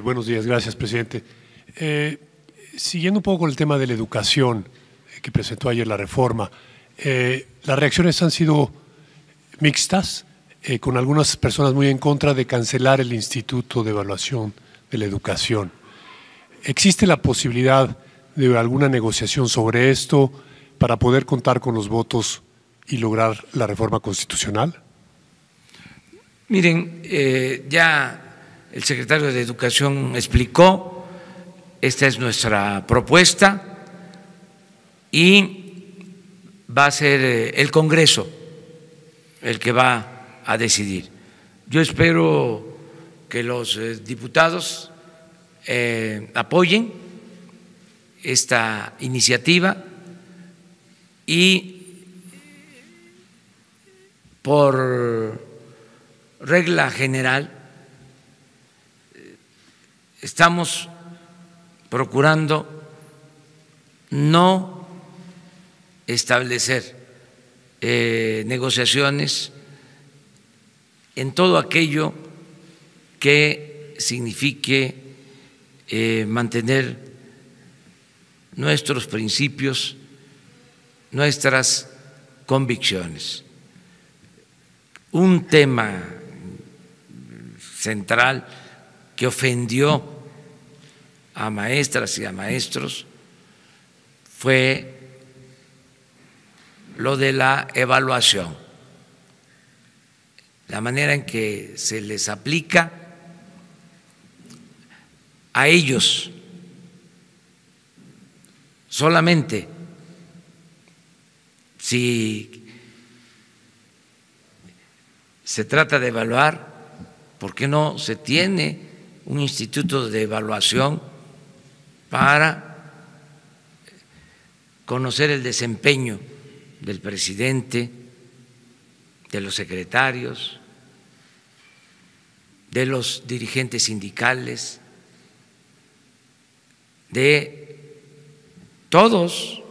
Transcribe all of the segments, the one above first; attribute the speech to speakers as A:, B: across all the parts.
A: Buenos días, gracias, presidente. Siguiendo un poco con el tema de la educación que presentó ayer la reforma, las reacciones han sido mixtas, con algunas personas muy en contra de cancelar el Instituto de Evaluación de la Educación. ¿Existe la posibilidad de alguna negociación sobre esto para poder contar con los votos y lograr la reforma constitucional?
B: Miren, ya el secretario de Educación explicó, esta es nuestra propuesta y va a ser el Congreso el que va a decidir. Yo espero que los diputados apoyen esta iniciativa y por regla general estamos procurando no establecer negociaciones en todo aquello que signifique mantener nuestros principios, nuestras convicciones. Un tema central que ofendió a maestras y a maestros fue lo de la evaluación, la manera en que se les aplica a ellos solamente. Si se trata de evaluar, ¿por qué no se tiene un instituto de evaluación para conocer el desempeño del presidente, de los secretarios, de los dirigentes sindicales, de todos?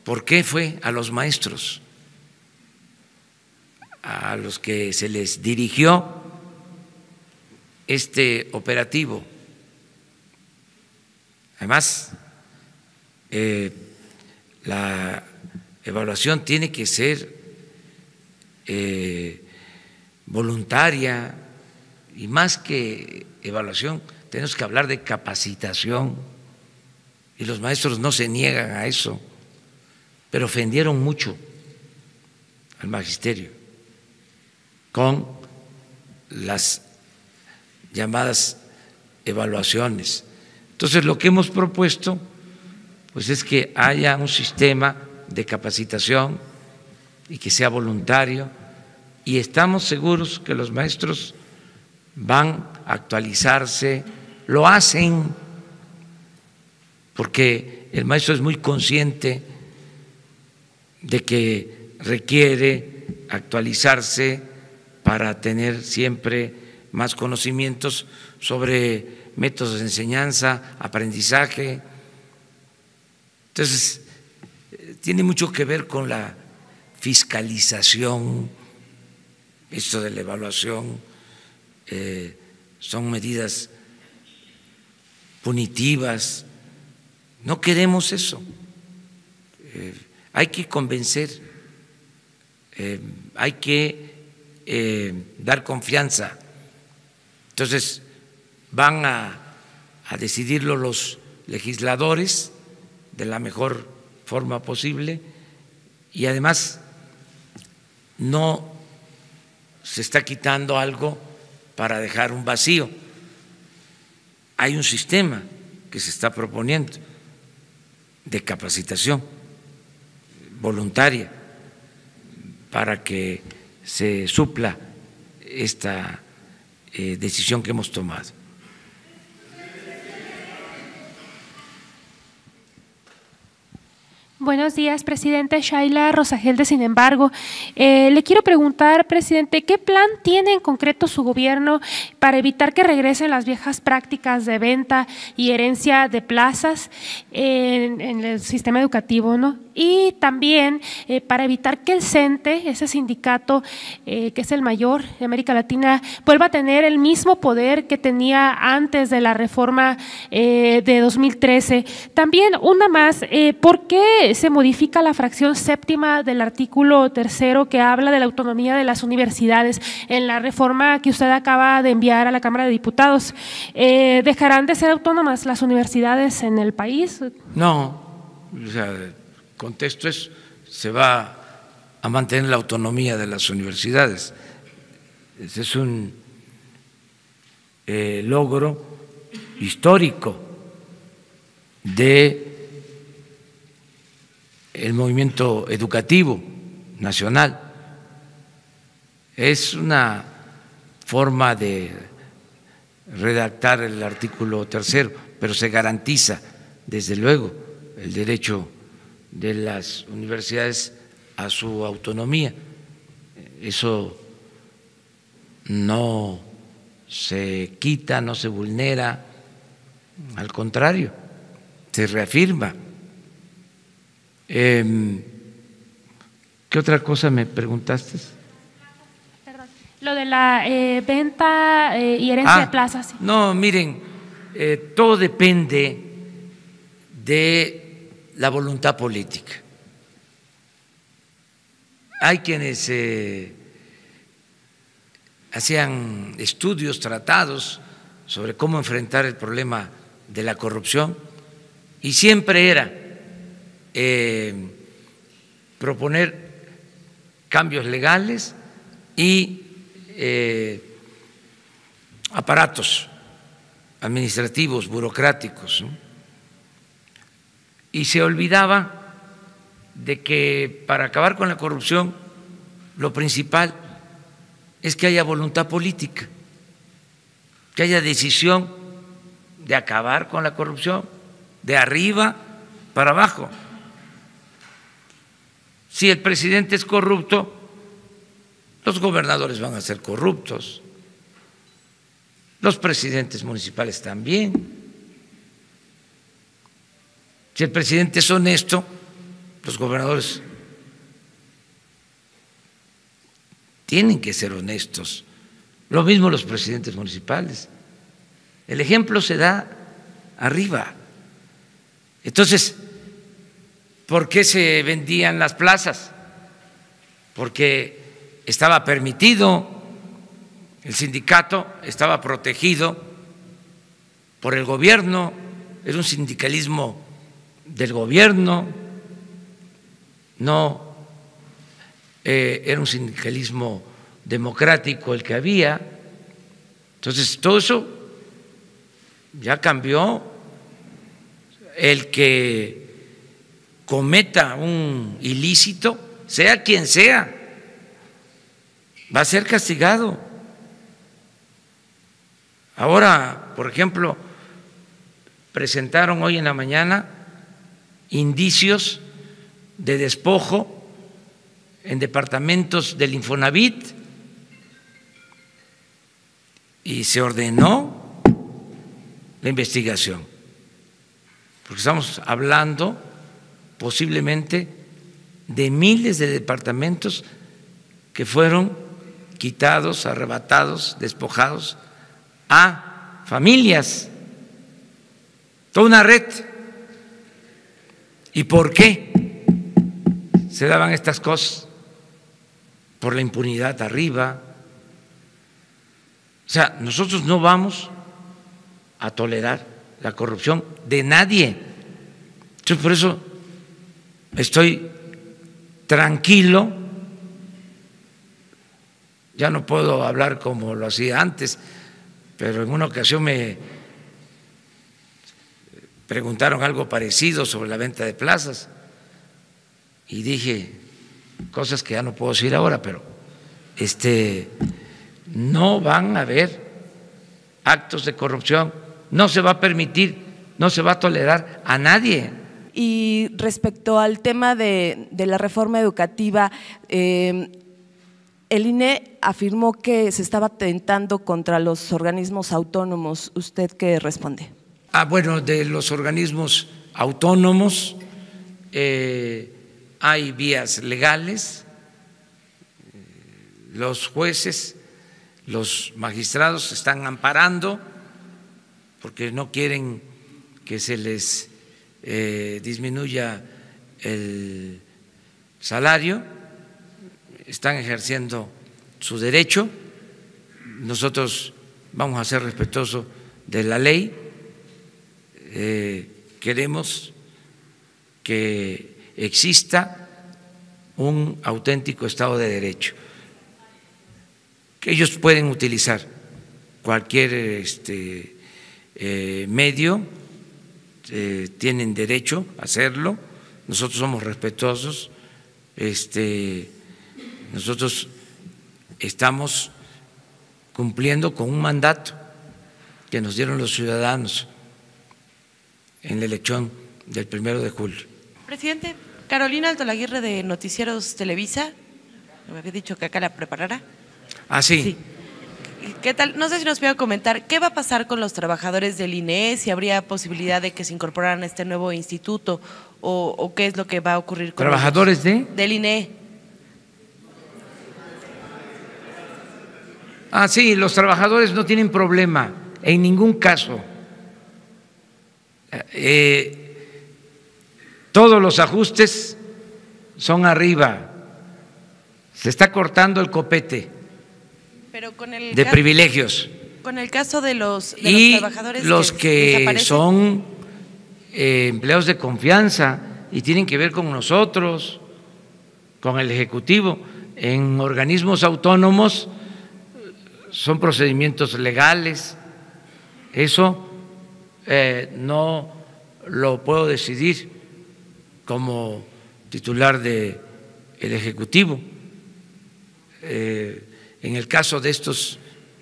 B: ¿Por qué fue a los maestros a los que se les dirigió este operativo? Además, la evaluación tiene que ser voluntaria, y más que evaluación tenemos que hablar de capacitación, y los maestros no se niegan a eso, pero ofendieron mucho al magisterio con las llamadas evaluaciones. Entonces, lo que hemos propuesto pues es que haya un sistema de capacitación y que sea voluntario, y estamos seguros que los maestros van a actualizarse, lo hacen, porque el maestro es muy consciente de que requiere actualizarse para tener siempre más conocimientos sobre métodos de enseñanza, aprendizaje. Entonces, tiene mucho que ver con la fiscalización, esto de la evaluación, son medidas punitivas. No queremos eso. Hay que convencer, hay que dar confianza. Entonces, van a decidirlo los legisladores de la mejor forma posible, y además no se está quitando algo para dejar un vacío. Hay un sistema que se está proponiendo de capacitación voluntaria para que se supla esta decisión que hemos tomado.
C: Buenos días, presidente. Shaila Rosagel, sin embargo. Le quiero preguntar, presidente, ¿qué plan tiene en concreto su gobierno para evitar que regresen las viejas prácticas de venta y herencia de plazas en el sistema educativo, ¿no? y también para evitar que el CENTE, ese sindicato que es el mayor de América Latina, vuelva a tener el mismo poder que tenía antes de la reforma de 2013. También una más, ¿por qué se modifica la fracción séptima del artículo 3º que habla de la autonomía de las universidades en la reforma que usted acaba de enviar a la Cámara de Diputados? ¿Dejarán de ser autónomas las universidades en el país?
B: No, o sea, el contexto es, se va a mantener la autonomía de las universidades. Ese es un logro histórico de el movimiento educativo nacional. Es una forma de redactar el artículo 3º, pero se garantiza, desde luego, el derecho de las universidades a su autonomía. Eso no se quita, no se vulnera, al contrario, se reafirma. ¿Qué otra cosa me preguntaste?
C: Perdón, lo de la venta y herencia de plazas.
B: No, miren, todo depende de la voluntad política. Hay quienes hacían estudios, tratados sobre cómo enfrentar el problema de la corrupción y siempre era proponer cambios legales y aparatos administrativos, burocráticos, ¿no? Y se olvidaba de que para acabar con la corrupción lo principal es que haya voluntad política, que haya decisión de acabar con la corrupción de arriba para abajo. Si el presidente es corrupto, los gobernadores van a ser corruptos, los presidentes municipales también. Si el presidente es honesto, los gobernadores tienen que ser honestos. Lo mismo los presidentes municipales. El ejemplo se da arriba. Entonces, ¿por qué se vendían las plazas? Porque estaba permitido, el sindicato estaba protegido por el gobierno, era un sindicalismo del gobierno, no era un sindicalismo democrático el que había. Entonces, todo eso ya cambió. El que cometa un ilícito, sea quien sea, va a ser castigado. Ahora, por ejemplo, presentaron hoy en la mañana indicios de despojo en departamentos del Infonavit y se ordenó la investigación, porque estamos hablando posiblemente de miles de departamentos que fueron quitados, arrebatados, despojados a familias, toda una red. ¿Y por qué se daban estas cosas? Por la impunidad arriba. O sea, nosotros no vamos a tolerar la corrupción de nadie. Entonces, por eso estoy tranquilo. Ya no puedo hablar como lo hacía antes, pero en una ocasión me preguntaron algo parecido sobre la venta de plazas y dije cosas que ya no puedo decir ahora, pero no van a haber actos de corrupción, no se va a permitir, no se va a tolerar a nadie.
D: Y respecto al tema de la reforma educativa, el INE afirmó que se estaba atentando contra los organismos autónomos. ¿Usted qué responde?
B: Bueno, de los organismos autónomos hay vías legales, los jueces, los magistrados están amparando porque no quieren que se les disminuya el salario, están ejerciendo su derecho. Nosotros vamos a ser respetuosos de la ley, queremos que exista un auténtico Estado de Derecho, que ellos pueden utilizar cualquier medio, tienen derecho a hacerlo. Nosotros somos respetuosos, nosotros estamos cumpliendo con un mandato que nos dieron los ciudadanos en la elección del 1 de julio.
E: Presidente, Carolina Alto Laguirre de Noticieros Televisa, me había dicho que acá la preparara.
B: Ah, sí.
E: Sí. ¿Qué tal? No sé si nos puede comentar qué va a pasar con los trabajadores del INE, si habría posibilidad de que se incorporaran a este nuevo instituto o qué es lo que va a ocurrir con
B: ¿Trabajadores
E: del INE?
B: Ah, sí, los trabajadores no tienen problema en ningún caso. Todos los ajustes son arriba. Se está cortando el copete.
E: Pero con el
B: de privilegios.
E: Con el caso de los trabajadores
B: los que son empleados de confianza y tienen que ver con nosotros, con el Ejecutivo, en organismos autónomos son procedimientos legales. Eso no lo puedo decidir como titular del Ejecutivo. En el caso de estos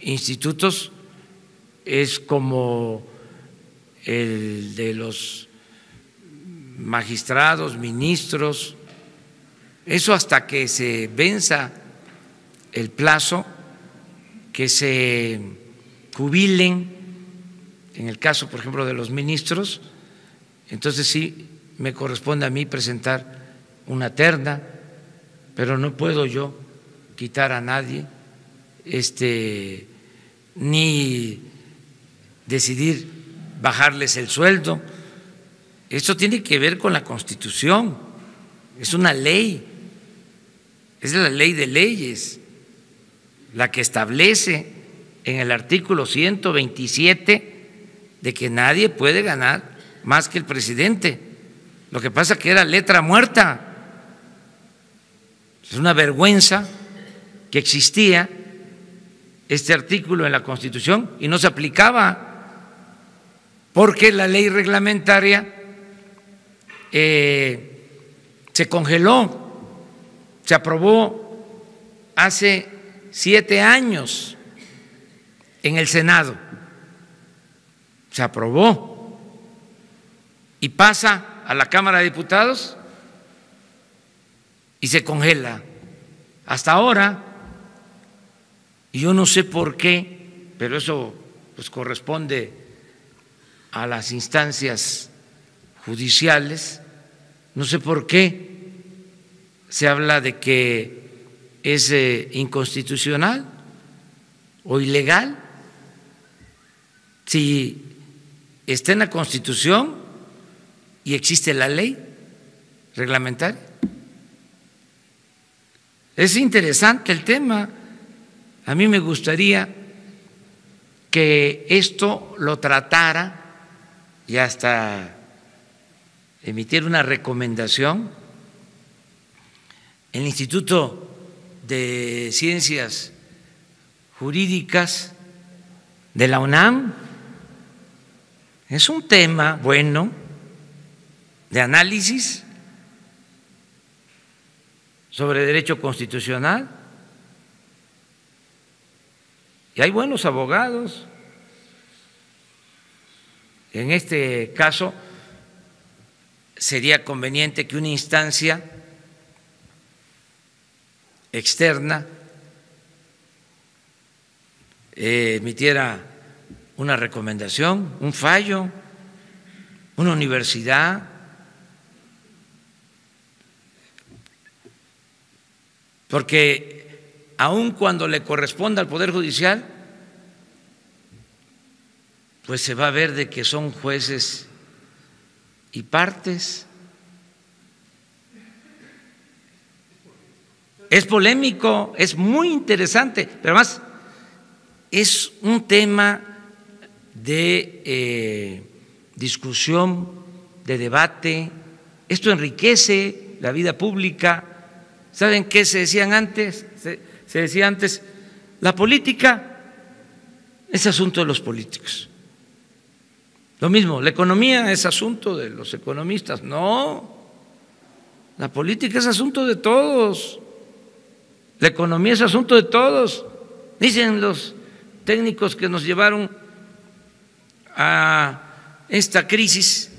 B: institutos es como el de los magistrados, ministros, eso hasta que se venza el plazo, que se jubilen, en el caso, por ejemplo, de los ministros, entonces sí me corresponde a mí presentar una terna, pero no puedo yo quitar a nadie, ni decidir bajarles el sueldo. Esto tiene que ver con la Constitución, es una ley, es la ley de leyes, la que establece en el artículo 127 de que nadie puede ganar más que el presidente. Lo que pasa es que era letra muerta. Es una vergüenza que existía este artículo en la Constitución y no se aplicaba porque la ley reglamentaria se congeló, se aprobó hace 7 años en el Senado, se aprobó y pasa a la Cámara de Diputados y se congela hasta ahora. Y yo no sé por qué, pero eso pues corresponde a las instancias judiciales. No sé por qué se habla de que es inconstitucional o ilegal si está en la Constitución y existe la ley reglamentaria. Es interesante el tema. A mí me gustaría que esto lo tratara y hasta emitir una recomendación el Instituto de Ciencias Jurídicas de la UNAM. Es un tema bueno de análisis sobre derecho constitucional y hay buenos abogados. En este caso sería conveniente que una instancia externa emitiera una recomendación, un fallo, una universidad, porque aun cuando le corresponda al Poder Judicial, pues se va a ver de que son jueces y partes. Es polémico, es muy interesante, pero además es un tema de discusión, de debate. Esto enriquece la vida pública. ¿Saben qué se decían antes? Se decía antes, la política es asunto de los políticos. Lo mismo, la economía es asunto de los economistas. No, la política es asunto de todos. La economía es asunto de todos. Dicen los técnicos que nos llevaron a esta crisis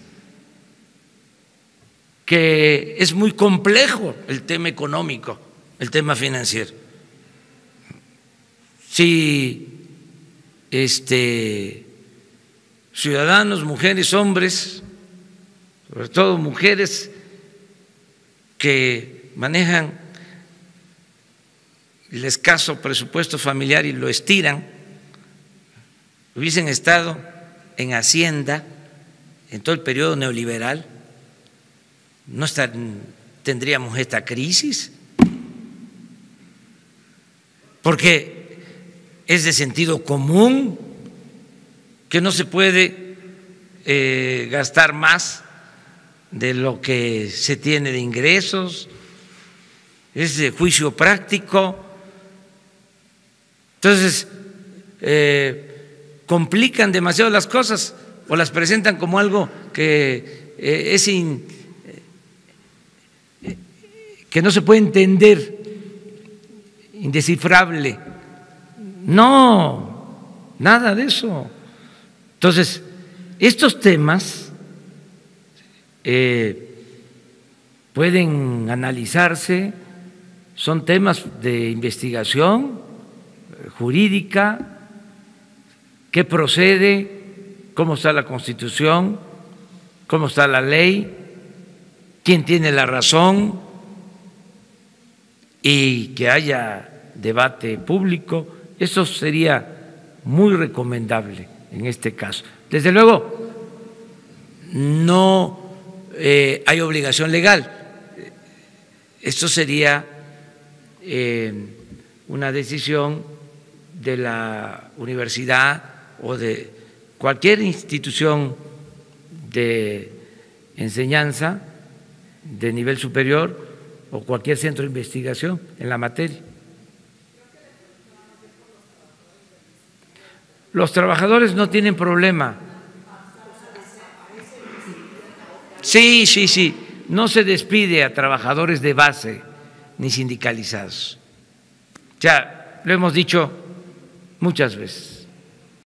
B: que es muy complejo el tema económico, el tema financiero. Si ciudadanos, mujeres, hombres, sobre todo mujeres que manejan el escaso presupuesto familiar y lo estiran, hubiesen estado en Hacienda en todo el periodo neoliberal, no tendríamos esta crisis, porque es de sentido común que no se puede gastar más de lo que se tiene de ingresos, es de juicio práctico. Entonces, complican demasiado las cosas o las presentan como algo que que no se puede entender, indescifrable. No, nada de eso. Entonces, estos temas pueden analizarse, son temas de investigación jurídica, qué procede, cómo está la Constitución, cómo está la ley, quién tiene la razón, y que haya debate público. Eso sería muy recomendable en este caso. Desde luego, no hay obligación legal. Esto sería una decisión de la universidad o de cualquier institución de enseñanza de nivel superior o cualquier centro de investigación en la materia. Los trabajadores no tienen problema. Sí, no se despide a trabajadores de base ni sindicalizados. Ya lo hemos dicho muchas veces.